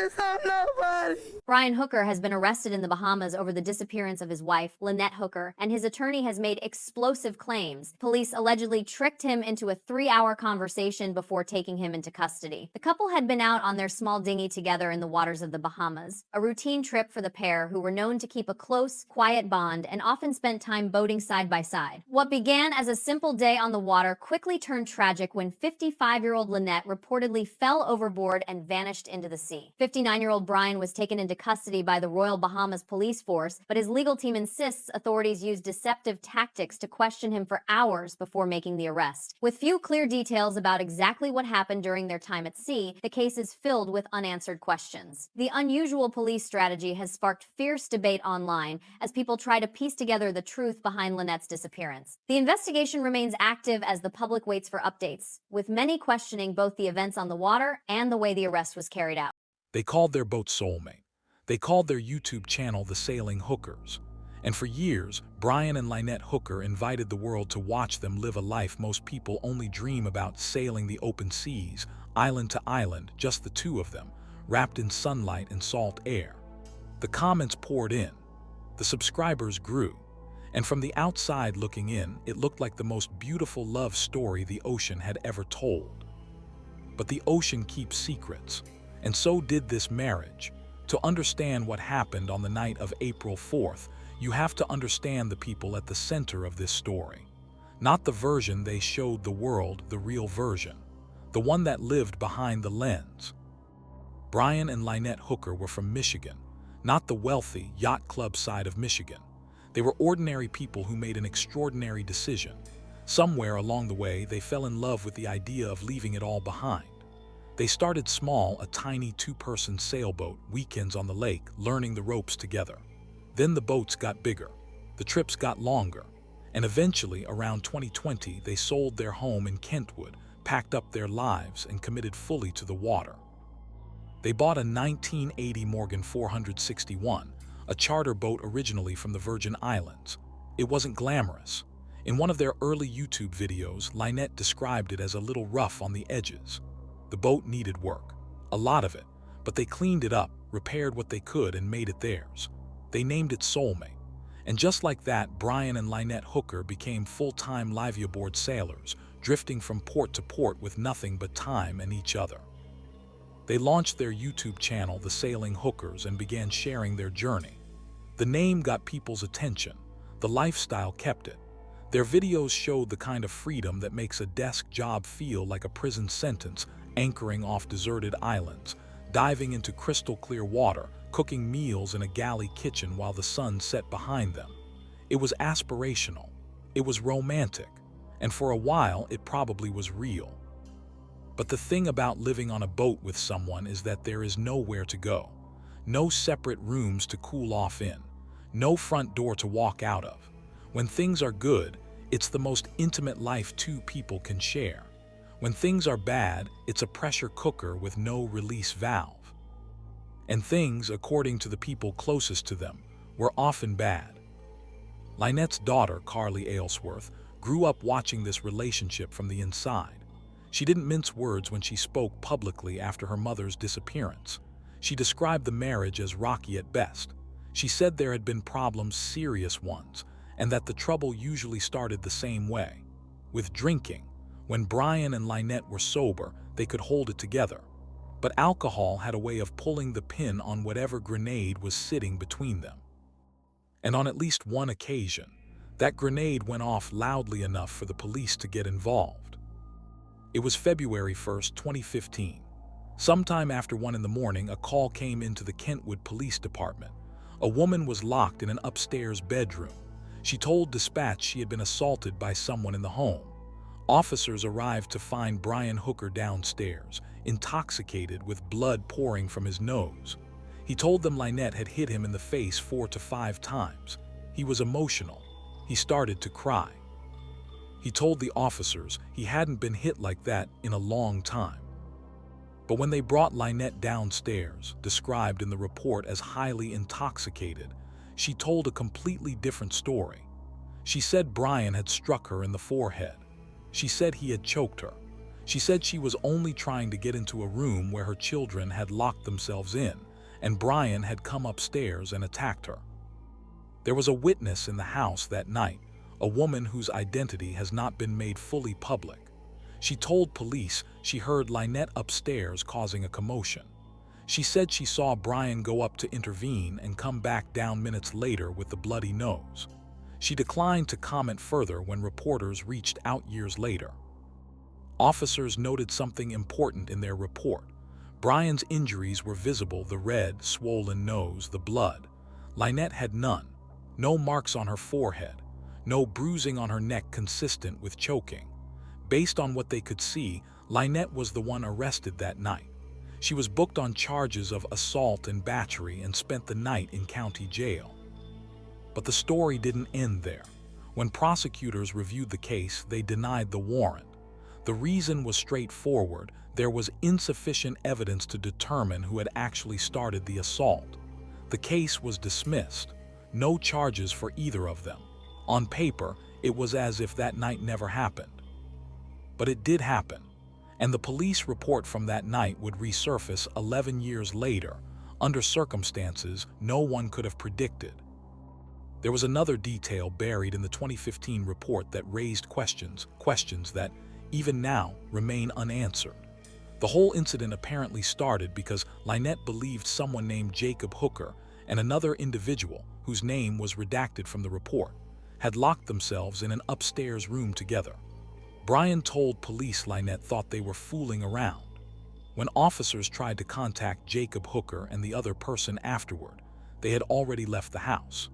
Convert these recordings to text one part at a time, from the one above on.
just have nobody. Brian Hooker has been arrested in the Bahamas over the disappearance of his wife, Lynette Hooker, and his attorney has made explosive claims. Police allegedly tricked him into a 3-hour conversation before taking him into custody. The couple had been out on their small dinghy together in the waters of the Bahamas, a routine trip for the pair who were known to keep a close, quiet bond and often spent time boating side by side. What began as a simple day on the water quickly turned tragic when 55-year-old Lynette reportedly fell overboard and vanished into the sea. 59-year-old Brian was taken into custody by the Royal Bahamas Police Force, but his legal team insists authorities used deceptive tactics to question him for hours before making the arrest. With few clear details about exactly what happened during their time at sea, the case is filled with unanswered questions. The unusual police strategy has sparked fierce debate online as people try to piece together the truth behind Lynette's disappearance. The investigation remains active as the public waits for updates, with many questioning both the events on the water and the way the arrest was carried out. They called their boat Soulmate. They called their YouTube channel the Sailing Hookers. And for years, Brian and Lynette Hooker invited the world to watch them live a life most people only dream about, sailing the open seas, island to island, just the two of them, wrapped in sunlight and salt air. The comments poured in. The subscribers grew. And from the outside looking in, it looked like the most beautiful love story the ocean had ever told. But the ocean keeps secrets, and so did this marriage. To understand what happened on the night of April 4th, you have to understand the people at the center of this story. Not the version they showed the world, the real version. The one that lived behind the lens. Brian and Lynette Hooker were from Michigan, not the wealthy yacht club side of Michigan. They were ordinary people who made an extraordinary decision. Somewhere along the way, they fell in love with the idea of leaving it all behind. They started small, a tiny 2-person sailboat, weekends on the lake, learning the ropes together. Then the boats got bigger, the trips got longer, and eventually, around 2020, they sold their home in Kentwood, packed up their lives, and committed fully to the water. They bought a 1980 Morgan 461, a charter boat originally from the Virgin Islands. It wasn't glamorous. In one of their early YouTube videos, Lynette described it as a little rough on the edges. The boat needed work, a lot of it, but they cleaned it up, repaired what they could, and made it theirs. They named it Soulmate. And just like that, Brian and Lynette Hooker became full-time liveaboard sailors, drifting from port to port with nothing but time and each other. They launched their YouTube channel, The Sailing Hookers, and began sharing their journey. The name got people's attention. The lifestyle kept it. Their videos showed the kind of freedom that makes a desk job feel like a prison sentence, anchoring off deserted islands, diving into crystal clear water, cooking meals in a galley kitchen while the sun set behind them. It was aspirational. It was romantic. And for a while, it probably was real. But the thing about living on a boat with someone is that there is nowhere to go. No separate rooms to cool off in. No front door to walk out of. When things are good, it's the most intimate life two people can share. When things are bad, it's a pressure cooker with no release valve. And things, according to the people closest to them, were often bad. Lynette's daughter, Carly Aylesworth, grew up watching this relationship from the inside. She didn't mince words when she spoke publicly after her mother's disappearance. She described the marriage as rocky at best. She said there had been problems, serious ones, and that the trouble usually started the same way, with drinking. When Brian and Lynette were sober, they could hold it together. But alcohol had a way of pulling the pin on whatever grenade was sitting between them. And on at least one occasion, that grenade went off loudly enough for the police to get involved. It was February 1st, 2015. Sometime after 1 in the morning, a call came into the Kentwood Police Department. A woman was locked in an upstairs bedroom. She told dispatch she had been assaulted by someone in the home. Officers arrived to find Brian Hooker downstairs, intoxicated with blood pouring from his nose. He told them Lynette had hit him in the face 4 to 5 times. He was emotional. He started to cry. He told the officers he hadn't been hit like that in a long time. But when they brought Lynette downstairs, described in the report as highly intoxicated, she told a completely different story. She said Brian had struck her in the forehead. She said he had choked her. She said she was only trying to get into a room where her children had locked themselves in, and Brian had come upstairs and attacked her. There was a witness in the house that night, a woman whose identity has not been made fully public. She told police she heard Lynette upstairs causing a commotion. She said she saw Brian go up to intervene and come back down minutes later with the bloody nose. She declined to comment further when reporters reached out years later. Officers noted something important in their report. Brian's injuries were visible: the red, swollen nose, the blood. Lynette had none. No marks on her forehead, no bruising on her neck consistent with choking. Based on what they could see, Lynette was the one arrested that night. She was booked on charges of assault and battery and spent the night in county jail. But the story didn't end there. When prosecutors reviewed the case, they denied the warrant. The reason was straightforward: there was insufficient evidence to determine who had actually started the assault. The case was dismissed. No charges for either of them. On paper, it was as if that night never happened. But it did happen, and the police report from that night would resurface 11 years later, under circumstances no one could have predicted. There was another detail buried in the 2015 report that raised questions that, even now, remain unanswered. The whole incident apparently started because Lynette believed someone named Jacob Hooker and another individual, whose name was redacted from the report, had locked themselves in an upstairs room together. Brian told police Lynette thought they were fooling around. When officers tried to contact Jacob Hooker and the other person afterward, they had already left the house.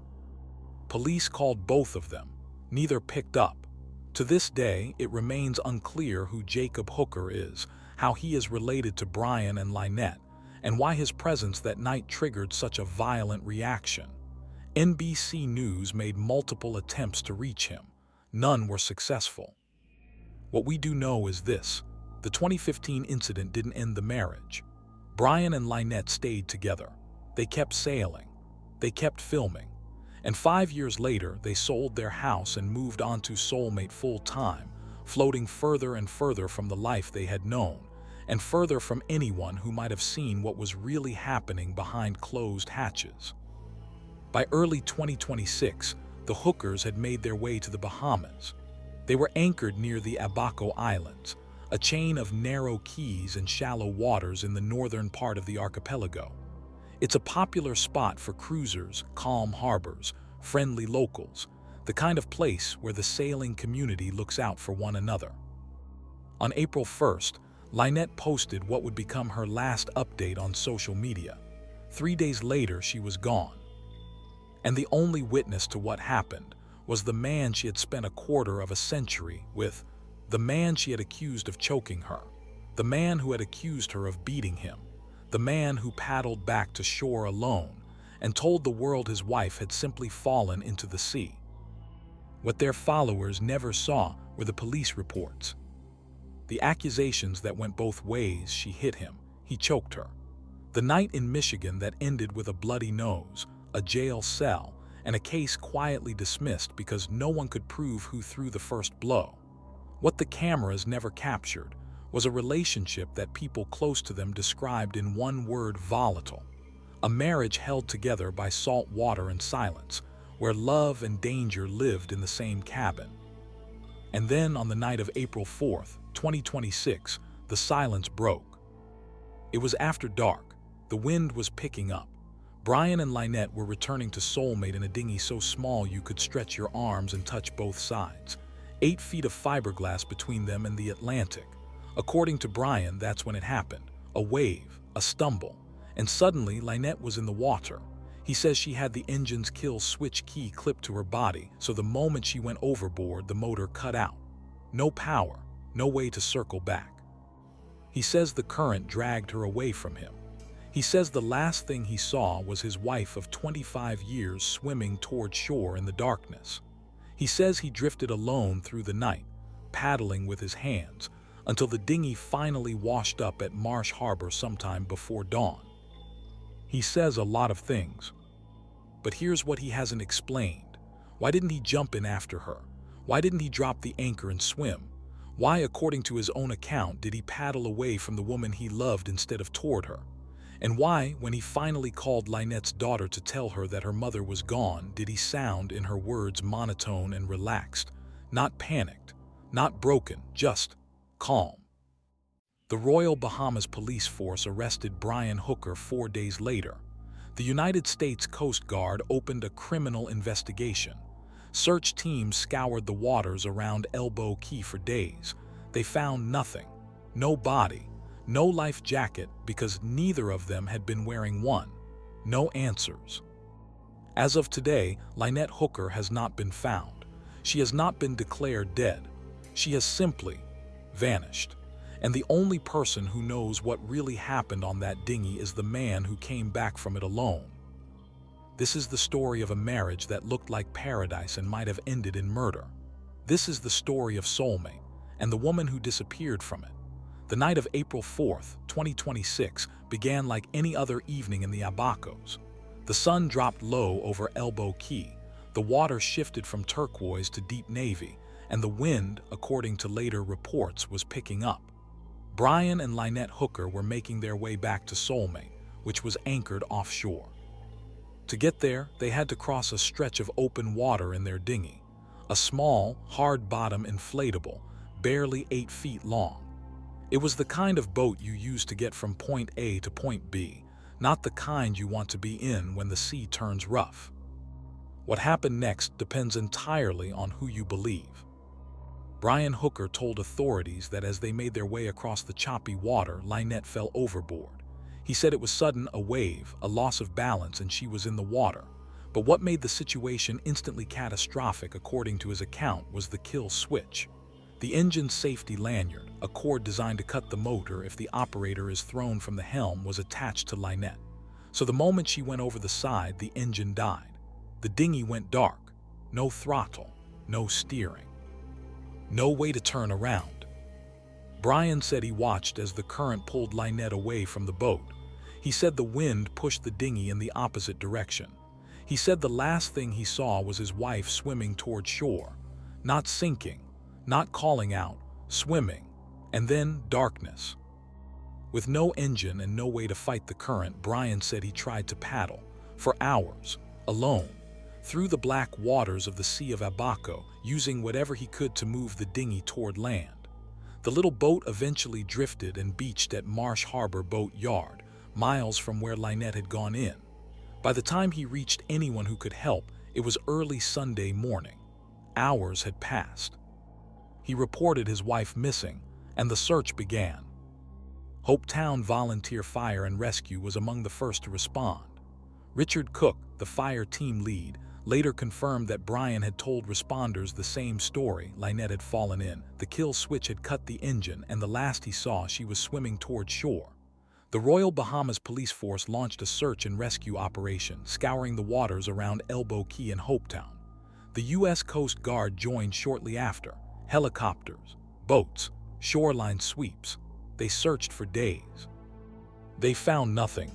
Police called both of them. Neither picked up. To this day, it remains unclear who Jacob Hooker is, how he is related to Brian and Lynette, and why his presence that night triggered such a violent reaction. NBC News made multiple attempts to reach him. None were successful. What we do know is this: the 2015 incident didn't end the marriage. Brian and Lynette stayed together. They kept sailing. They kept filming. And 5 years later, they sold their house and moved on to Soulmate full-time, floating further and further from the life they had known, and further from anyone who might have seen what was really happening behind closed hatches. By early 2026, the Hookers had made their way to the Bahamas. They were anchored near the Elbow Islands, a chain of narrow keys and shallow waters in the northern part of the archipelago. It's a popular spot for cruisers, calm harbors, friendly locals, the kind of place where the sailing community looks out for one another. On April 1st, Lynette posted what would become her last update on social media. 3 days later, she was gone. And the only witness to what happened was the man she had spent a quarter of a century with, the man she had accused of choking her, the man who had accused her of beating him, the man who paddled back to shore alone and told the world his wife had simply fallen into the sea. What their followers never saw were the police reports. The accusations that went both ways: she hit him, he choked her. The night in Michigan that ended with a bloody nose, a jail cell, and a case quietly dismissed because no one could prove who threw the first blow. What the cameras never captured was a relationship that people close to them described in one word: volatile. A marriage held together by salt water and silence, where love and danger lived in the same cabin. And then on the night of April 4th, 2026, the silence broke. It was after dark. The wind was picking up. Brian and Lynette were returning to Soulmate in a dinghy so small you could stretch your arms and touch both sides. 8 feet of fiberglass between them and the Atlantic. According to Brian, that's when it happened. A wave, a stumble, and suddenly Lynette was in the water. He says she had the engine's kill switch key clipped to her body, so the moment she went overboard, the motor cut out. No power, no way to circle back. He says the current dragged her away from him. He says the last thing he saw was his wife of 25 years swimming toward shore in the darkness. He says he drifted alone through the night, paddling with his hands, until the dinghy finally washed up at Marsh Harbor sometime before dawn. He says a lot of things. But here's what he hasn't explained. Why didn't he jump in after her? Why didn't he drop the anchor and swim? Why, according to his own account, did he paddle away from the woman he loved instead of toward her? And why, when he finally called Lynette's daughter to tell her that her mother was gone, did he sound in her words monotone and relaxed, not panicked, not broken, just calm? The Royal Bahamas Police Force arrested Brian Hooker 4 days later. The United States Coast Guard opened a criminal investigation. Search teams scoured the waters around Elbow Cay for days. They found nothing. No body, no life jacket because neither of them had been wearing one. No answers. As of today, Lynette Hooker has not been found. She has not been declared dead. She has simply vanished. And the only person who knows what really happened on that dinghy is the man who came back from it alone. This is the story of a marriage that looked like paradise and might have ended in murder. This is the story of Soulmate and the woman who disappeared from it. The night of April 4th, 2026 began like any other evening in the Abacos. The sun dropped low over Elbow Cay, the water shifted from turquoise to deep navy, and the wind, according to later reports, was picking up. Brian and Lynette Hooker were making their way back to Soulmate, which was anchored offshore. To get there, they had to cross a stretch of open water in their dinghy, a small, hard-bottom inflatable, barely 8 feet long. It was the kind of boat you use to get from point A to point B, not the kind you want to be in when the sea turns rough. What happened next depends entirely on who you believe. Brian Hooker told authorities that as they made their way across the choppy water, Lynette fell overboard. He said it was sudden, a wave, a loss of balance, and she was in the water. But what made the situation instantly catastrophic, according to his account, was the kill switch. The engine's safety lanyard, a cord designed to cut the motor if the operator is thrown from the helm, was attached to Lynette. So the moment she went over the side, the engine died. The dinghy went dark. No throttle, no steering. No way to turn around. Brian said he watched as the current pulled Lynette away from the boat. He said the wind pushed the dinghy in the opposite direction. He said the last thing he saw was his wife swimming toward shore, not sinking, not calling out, swimming, and then darkness. With no engine and no way to fight the current, Brian said he tried to paddle, for hours, alone, through the black waters of the Sea of Abaco, using whatever he could to move the dinghy toward land. The little boat eventually drifted and beached at Marsh Harbor Boat Yard, miles from where Lynette had gone in. By the time he reached anyone who could help, it was early Sunday morning. Hours had passed. He reported his wife missing, and the search began. Hopetown Volunteer Fire and Rescue was among the first to respond. Richard Cook, the fire team lead, later confirmed that Brian had told responders the same story. Lynette had fallen in, the kill switch had cut the engine, and the last he saw, she was swimming toward shore. The Royal Bahamas Police Force launched a search and rescue operation, scouring the waters around Elbow Cay and Hopetown. The U.S. Coast Guard joined shortly after. Helicopters, boats, shoreline sweeps. They searched for days. They found nothing.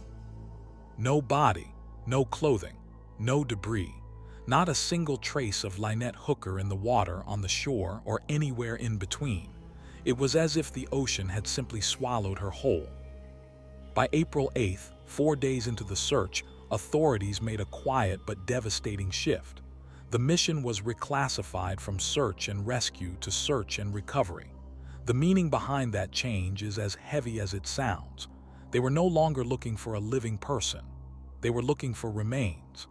No body, no clothing, no debris. Not a single trace of Lynette Hooker in the water, on the shore, or anywhere in between. It was as if the ocean had simply swallowed her whole. By April 8th, 4 days into the search, authorities made a quiet but devastating shift. The mission was reclassified from search and rescue to search and recovery. The meaning behind that change is as heavy as it sounds. They were no longer looking for a living person. They were looking for remains.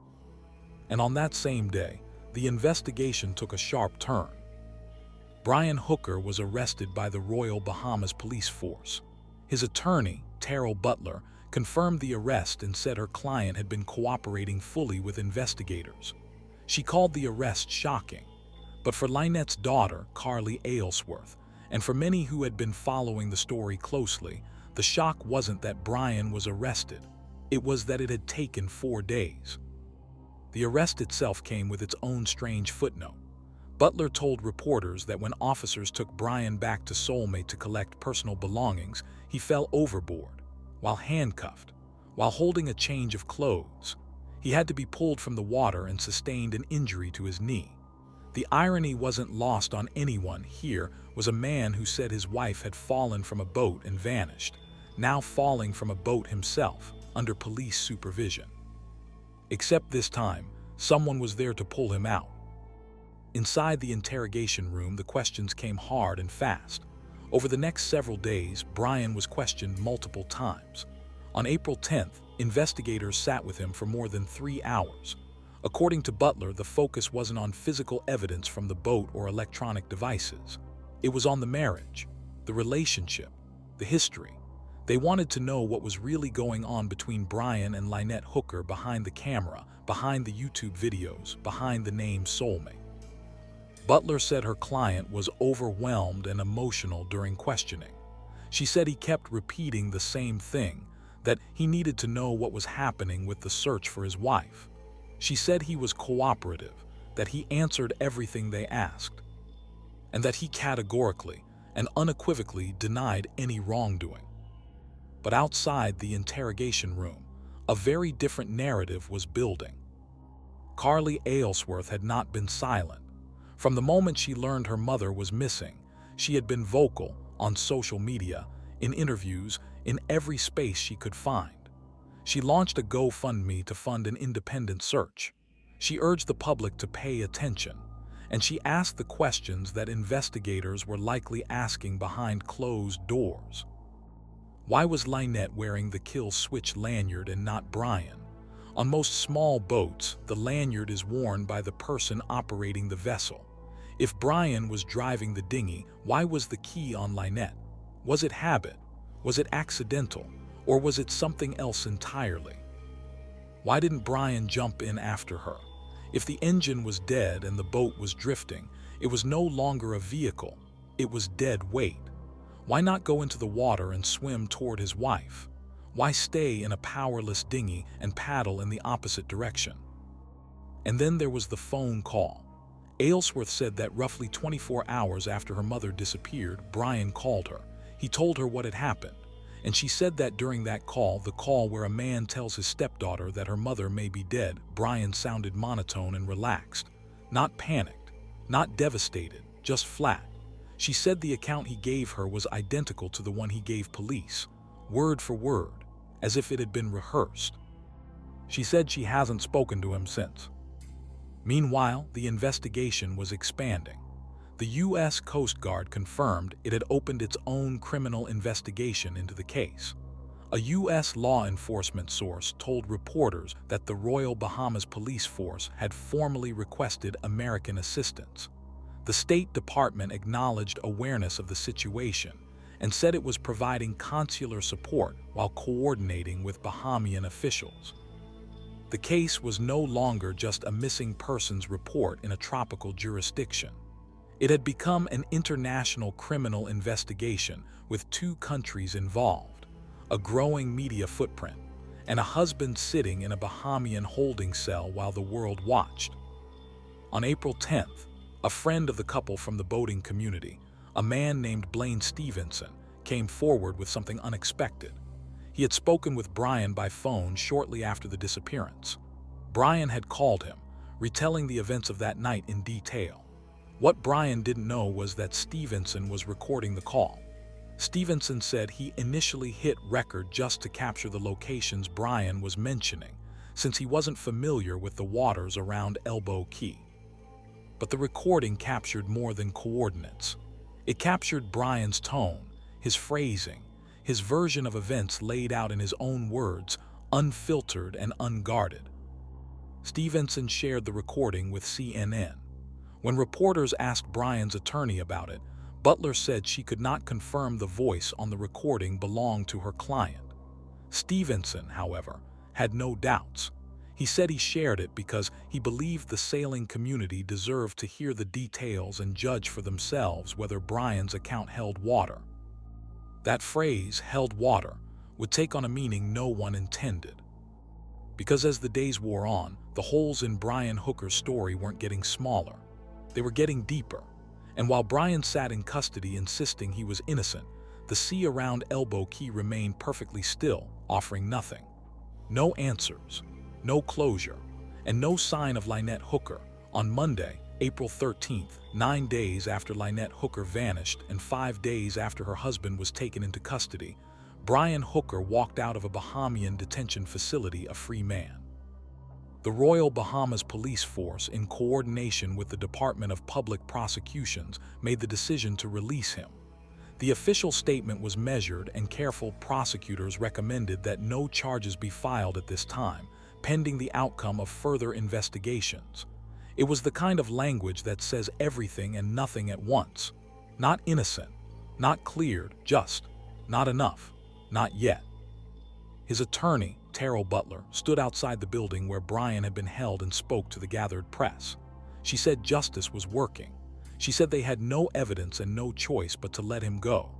And on that same day, the investigation took a sharp turn. Brian Hooker was arrested by the Royal Bahamas Police Force. His attorney, Terrell Butler, confirmed the arrest and said her client had been cooperating fully with investigators. She called the arrest shocking, but for Lynette's daughter, Carly Aylesworth, and for many who had been following the story closely, the shock wasn't that Brian was arrested. It was that it had taken 4 days. The arrest itself came with its own strange footnote. Butler told reporters that when officers took Brian back to Soulmate to collect personal belongings, he fell overboard, while handcuffed, while holding a change of clothes. He had to be pulled from the water and sustained an injury to his knee. The irony wasn't lost on anyone. Here was a man who said his wife had fallen from a boat and vanished, now falling from a boat himself, under police supervision. Except this time, someone was there to pull him out. Inside the interrogation room, the questions came hard and fast. Over the next several days, Brian was questioned multiple times. On April 10th, investigators sat with him for more than 3 hours. According to Butler, the focus wasn't on physical evidence from the boat or electronic devices. It was on the marriage, the relationship, the history. They wanted to know what was really going on between Brian and Lynette Hooker behind the camera, behind the YouTube videos, behind the name Soulmate. Butler said her client was overwhelmed and emotional during questioning. She said he kept repeating the same thing, that he needed to know what was happening with the search for his wife. She said he was cooperative, that he answered everything they asked, and that he categorically and unequivocally denied any wrongdoing. But outside the interrogation room, a very different narrative was building. Carly Aylesworth had not been silent. From the moment she learned her mother was missing, she had been vocal on social media, in interviews, in every space she could find. She launched a GoFundMe to fund an independent search. She urged the public to pay attention, and she asked the questions that investigators were likely asking behind closed doors. Why was Lynette wearing the kill switch lanyard and not Brian? On most small boats, the lanyard is worn by the person operating the vessel. If Brian was driving the dinghy, why was the key on Lynette? Was it habit? Was it accidental? Or was it something else entirely? Why didn't Brian jump in after her? If the engine was dead and the boat was drifting, it was no longer a vehicle, it was dead weight. Why not go into the water and swim toward his wife? Why stay in a powerless dinghy and paddle in the opposite direction? And then there was the phone call. Aylesworth said that roughly 24 hours after her mother disappeared, Brian called her. He told her what had happened, and she said that during that call, the call where a man tells his stepdaughter that her mother may be dead, Brian sounded monotone and relaxed, not panicked, not devastated, just flat. She said the account he gave her was identical to the one he gave police, word for word, as if it had been rehearsed. She said she hasn't spoken to him since. Meanwhile, the investigation was expanding. The U.S. Coast Guard confirmed it had opened its own criminal investigation into the case. A U.S. law enforcement source told reporters that the Royal Bahamas Police Force had formally requested American assistance. The State Department acknowledged awareness of the situation and said it was providing consular support while coordinating with Bahamian officials. The case was no longer just a missing persons report in a tropical jurisdiction. It had become an international criminal investigation with 2 countries involved, a growing media footprint, and a husband sitting in a Bahamian holding cell while the world watched. On April 10th, a friend of the couple from the boating community, a man named Blaine Stevenson, came forward with something unexpected. He had spoken with Brian by phone shortly after the disappearance. Brian had called him, retelling the events of that night in detail. What Brian didn't know was that Stevenson was recording the call. Stevenson said he initially hit record just to capture the locations Brian was mentioning, since he wasn't familiar with the waters around Elbow Cay. But the recording captured more than coordinates. It captured Brian's tone, his phrasing, his version of events laid out in his own words, unfiltered and unguarded. Stevenson shared the recording with CNN. When reporters asked Brian's attorney about it, Butler said she could not confirm the voice on the recording belonged to her client. Stevenson, however, had no doubts. He said he shared it because he believed the sailing community deserved to hear the details and judge for themselves whether Brian's account held water. That phrase, held water, would take on a meaning no one intended. Because as the days wore on, the holes in Brian Hooker's story weren't getting smaller. They were getting deeper. And while Brian sat in custody insisting he was innocent, the sea around Elbow Cay remained perfectly still, offering nothing. No answers, no closure, and no sign of Lynette Hooker. On Monday, April 13th, 9 days after Lynette Hooker vanished and 5 days after her husband was taken into custody, Brian Hooker walked out of a Bahamian detention facility a free man. The Royal Bahamas Police Force, in coordination with the Department of Public Prosecutions, made the decision to release him. The official statement was measured, and careful prosecutors recommended that no charges be filed at this time, pending the outcome of further investigations. It was the kind of language that says everything and nothing at once. Not innocent, not cleared, just not enough, not yet. His attorney, Terrell Butler, stood outside the building where Brian had been held and spoke to the gathered press. She said justice was working. She said they had no evidence and no choice but to let him go.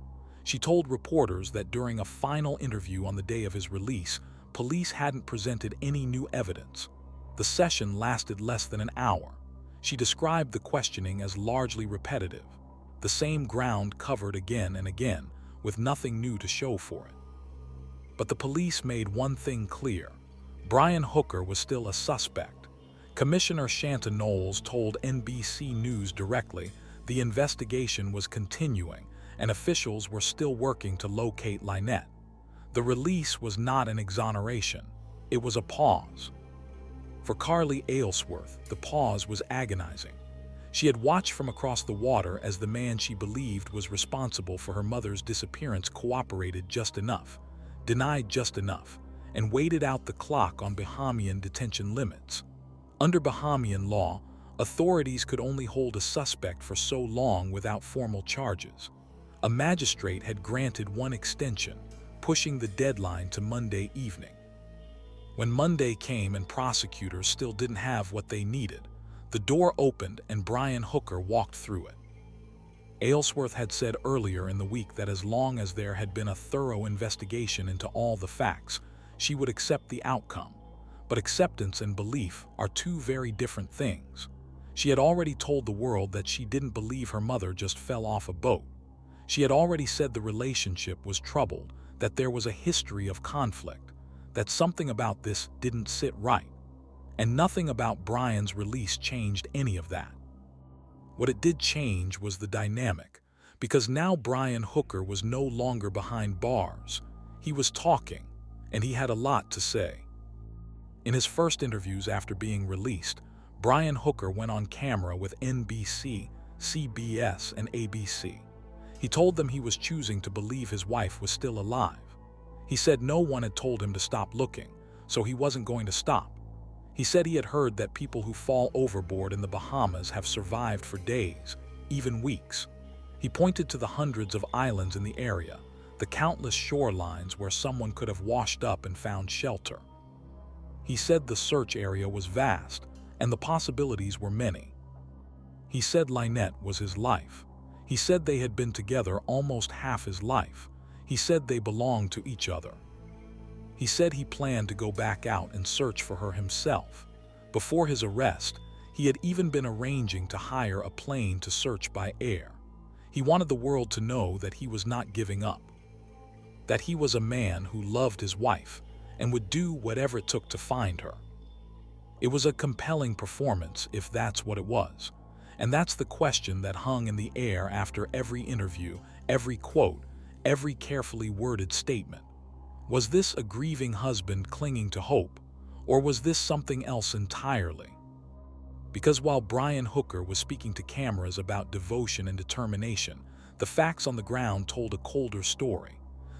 She told reporters that during a final interview on the day of his release, police hadn't presented any new evidence. The session lasted less than an hour. She described the questioning as largely repetitive, the same ground covered again and again, with nothing new to show for it. But the police made one thing clear: Brian Hooker was still a suspect. Commissioner Shanta Knowles told NBC News directly the investigation was continuing and officials were still working to locate Lynette. The release was not an exoneration, it was a pause. For Carly Aylesworth, the pause was agonizing. She had watched from across the water as the man she believed was responsible for her mother's disappearance cooperated just enough, denied just enough, and waited out the clock on Bahamian detention limits. Under Bahamian law, authorities could only hold a suspect for so long without formal charges. A magistrate had granted one extension, pushing the deadline to Monday evening. When Monday came and prosecutors still didn't have what they needed, the door opened and Brian Hooker walked through it. Aylesworth had said earlier in the week that as long as there had been a thorough investigation into all the facts, she would accept the outcome. But acceptance and belief are two very different things. She had already told the world that she didn't believe her mother just fell off a boat. She had already said the relationship was troubled, that there was a history of conflict, that something about this didn't sit right. And nothing about Brian's release changed any of that. What it did change was the dynamic, because now Brian Hooker was no longer behind bars. He was talking, and he had a lot to say. In his first interviews after being released, Brian Hooker went on camera with NBC, CBS, and ABC. He told them he was choosing to believe his wife was still alive. He said no one had told him to stop looking, so he wasn't going to stop. He said he had heard that people who fall overboard in the Bahamas have survived for days, even weeks. He pointed to the hundreds of islands in the area, the countless shorelines where someone could have washed up and found shelter. He said the search area was vast, and the possibilities were many. He said Lynette was his life. He said they had been together almost half his life. He said they belonged to each other. He said he planned to go back out and search for her himself. Before his arrest, he had even been arranging to hire a plane to search by air. He wanted the world to know that he was not giving up, that he was a man who loved his wife and would do whatever it took to find her. It was a compelling performance, if that's what it was. And that's the question that hung in the air after every interview, every quote, every carefully worded statement. Was this a grieving husband clinging to hope, or was this something else entirely? Because while Brian Hooker was speaking to cameras about devotion and determination, the facts on the ground told a colder story.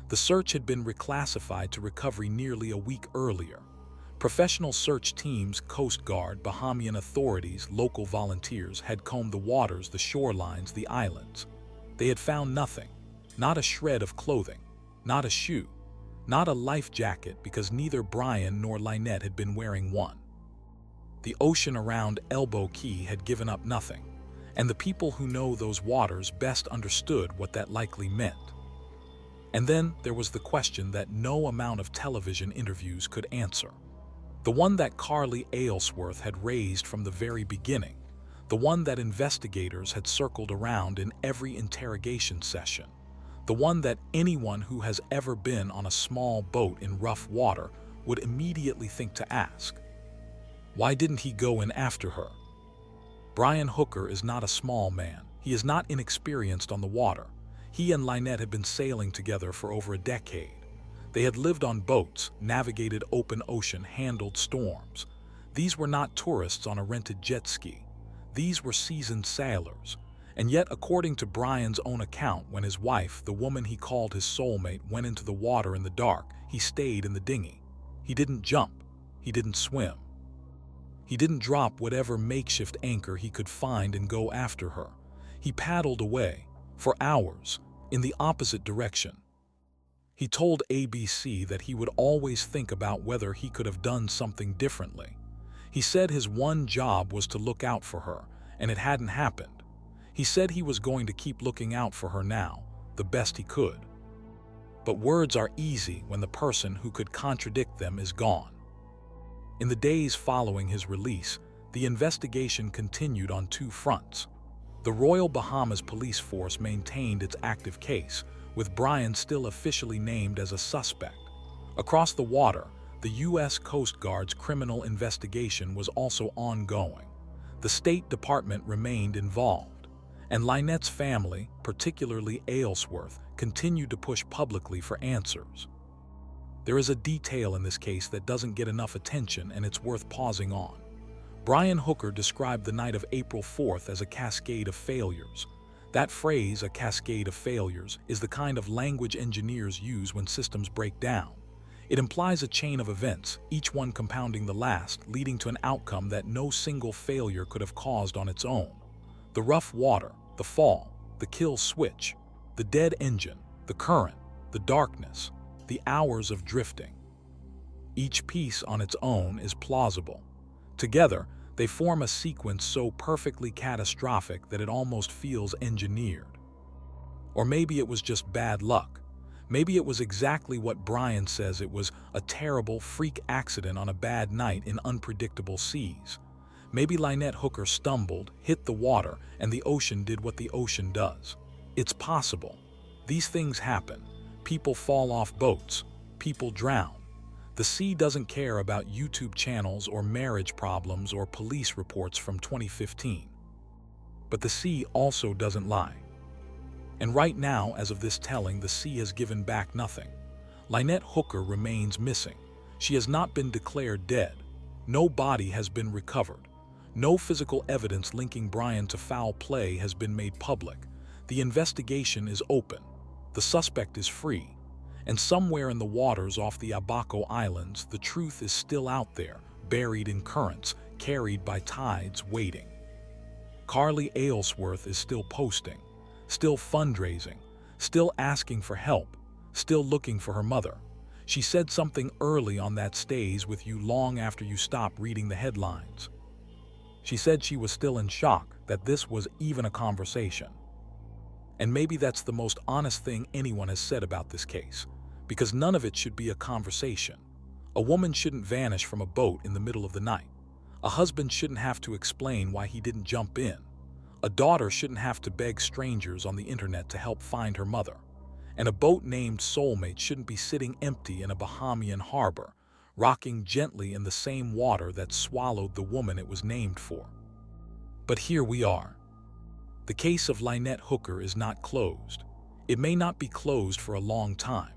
The search had been reclassified to recovery nearly a week earlier. Professional search teams, Coast Guard, Bahamian authorities, local volunteers had combed the waters, the shorelines, the islands. They had found nothing, not a shred of clothing, not a shoe, not a life jacket, because neither Brian nor Lynette had been wearing one. The ocean around Elbow Cay had given up nothing, and the people who know those waters best understood what that likely meant. And then there was the question that no amount of television interviews could answer. The one that Carly Aylesworth had raised from the very beginning, the one that investigators had circled around in every interrogation session, the one that anyone who has ever been on a small boat in rough water would immediately think to ask. Why didn't he go in after her? Brian Hooker is not a small man. He is not inexperienced on the water. He and Lynette had been sailing together for over a decade. They had lived on boats, navigated open ocean, handled storms. These were not tourists on a rented jet ski. These were seasoned sailors. And yet, according to Brian's own account, when his wife, the woman he called his soulmate, went into the water in the dark, he stayed in the dinghy. He didn't jump. He didn't swim. He didn't drop whatever makeshift anchor he could find and go after her. He paddled away, for hours, in the opposite direction. He told ABC that he would always think about whether he could have done something differently. He said his one job was to look out for her, and it hadn't happened. He said he was going to keep looking out for her now, the best he could. But words are easy when the person who could contradict them is gone. In the days following his release, the investigation continued on two fronts. The Royal Bahamas Police Force maintained its active case, with Brian still officially named as a suspect. Across the water, the U.S. Coast Guard's criminal investigation was also ongoing. The State Department remained involved, and Lynette's family, particularly Aylesworth, continued to push publicly for answers. There is a detail in this case that doesn't get enough attention, and it's worth pausing on. Brian Hooker described the night of April 4th as a cascade of failures. That phrase, a cascade of failures, is the kind of language engineers use when systems break down. It implies a chain of events, each one compounding the last, leading to an outcome that no single failure could have caused on its own. The rough water, the fall, the kill switch, the dead engine, the current, the darkness, the hours of drifting. Each piece on its own is plausible. Together, they form a sequence so perfectly catastrophic that it almost feels engineered. Or maybe it was just bad luck. Maybe it was exactly what Brian says it was, a terrible freak accident on a bad night in unpredictable seas. Maybe Lynette Hooker stumbled, hit the water, and the ocean did what the ocean does. It's possible. These things happen. People fall off boats. People drown. The sea doesn't care about YouTube channels or marriage problems or police reports from 2015. But the sea also doesn't lie. And right now, as of this telling, the sea has given back nothing. Lynette Hooker remains missing. She has not been declared dead. No body has been recovered. No physical evidence linking Brian to foul play has been made public. The investigation is open. The suspect is free. And somewhere in the waters off the Abaco Islands, the truth is still out there, buried in currents, carried by tides, waiting. Carly Aylesworth is still posting, still fundraising, still asking for help, still looking for her mother. She said something early on that stays with you long after you stop reading the headlines. She said she was still in shock that this was even a conversation. And maybe that's the most honest thing anyone has said about this case, because none of it should be a conversation. A woman shouldn't vanish from a boat in the middle of the night. A husband shouldn't have to explain why he didn't jump in. A daughter shouldn't have to beg strangers on the internet to help find her mother. And a boat named Soulmate shouldn't be sitting empty in a Bahamian harbor, rocking gently in the same water that swallowed the woman it was named for. But here we are. The case of Lynette Hooker is not closed. It may not be closed for a long time.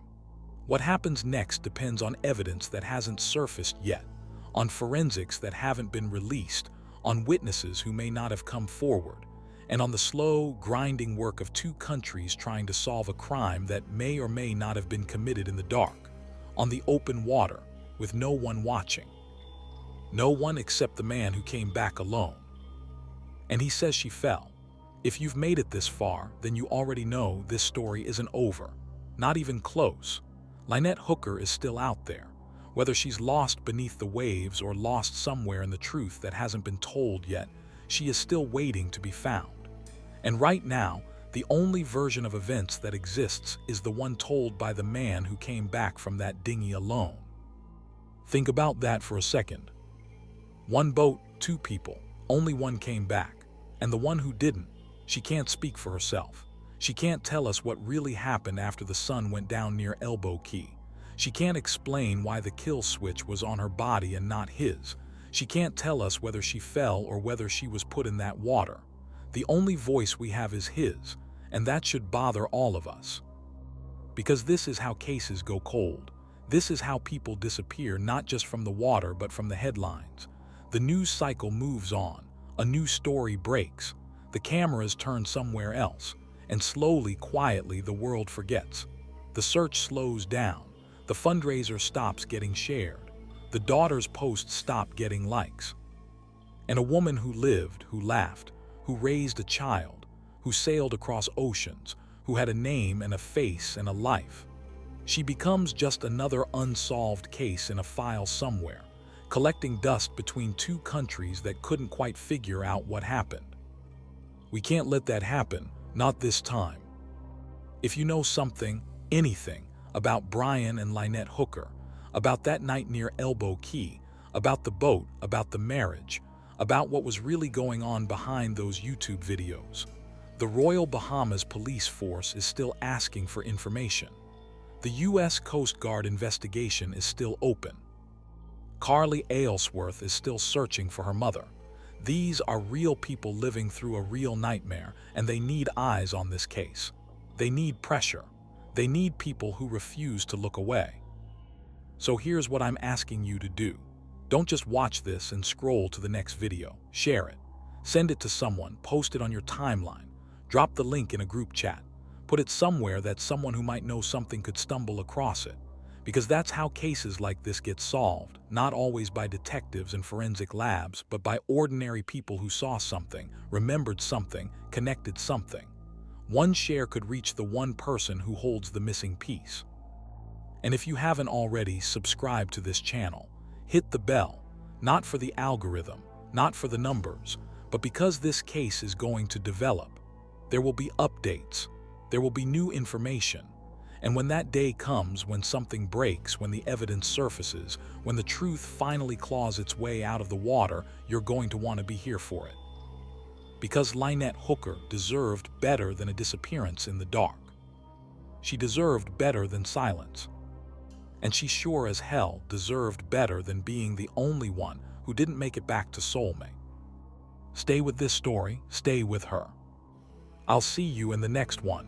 What happens next depends on evidence that hasn't surfaced yet, on forensics that haven't been released, on witnesses who may not have come forward, and on the slow, grinding work of two countries trying to solve a crime that may or may not have been committed in the dark, on the open water, with no one watching. No one except the man who came back alone. And he says she fell. If you've made it this far, then you already know this story isn't over. Not even close. Lynette Hooker is still out there, whether she's lost beneath the waves or lost somewhere in the truth that hasn't been told yet. She is still waiting to be found. And right now, the only version of events that exists is the one told by the man who came back from that dinghy alone. Think about that for a second. One boat, two people, only one came back. And the one who didn't, she can't speak for herself. She can't tell us what really happened after the sun went down near Elbow Cay. She can't explain why the kill switch was on her body and not his. She can't tell us whether she fell or whether she was put in that water. The only voice we have is his, and that should bother all of us. Because this is how cases go cold. This is how people disappear, not just from the water, but from the headlines. The news cycle moves on. A new story breaks. The cameras turn somewhere else, and slowly, quietly, the world forgets. The search slows down. The fundraiser stops getting shared. The daughter's posts stop getting likes. And a woman who lived, who laughed, who raised a child, who sailed across oceans, who had a name and a face and a life. She becomes just another unsolved case in a file somewhere, collecting dust between two countries that couldn't quite figure out what happened. We can't let that happen, not this time. If you know something, anything, about Brian and Lynette Hooker, about that night near Elbow Cay, about the boat, about the marriage, about what was really going on behind those YouTube videos, the Royal Bahamas Police Force is still asking for information. The U.S. Coast Guard investigation is still open. Carly Aylesworth is still searching for her mother. These are real people living through a real nightmare, and they need eyes on this case. They need pressure. They need people who refuse to look away. So here's what I'm asking you to do. Don't just watch this and scroll to the next video. Share it. Send it to someone. Post it on your timeline. Drop the link in a group chat. Put it somewhere that someone who might know something could stumble across it. Because that's how cases like this get solved, not always by detectives and forensic labs, but by ordinary people who saw something, remembered something, connected something. One share could reach the one person who holds the missing piece. And if you haven't already, subscribe to this channel. Hit the bell, not for the algorithm, not for the numbers, but because this case is going to develop. There will be updates. There will be new information. And when that day comes, when something breaks, when the evidence surfaces, when the truth finally claws its way out of the water, you're going to want to be here for it. Because Lynette Hooker deserved better than a disappearance in the dark. She deserved better than silence. And she sure as hell deserved better than being the only one who didn't make it back to Soulmate. Stay with this story, stay with her. I'll see you in the next one.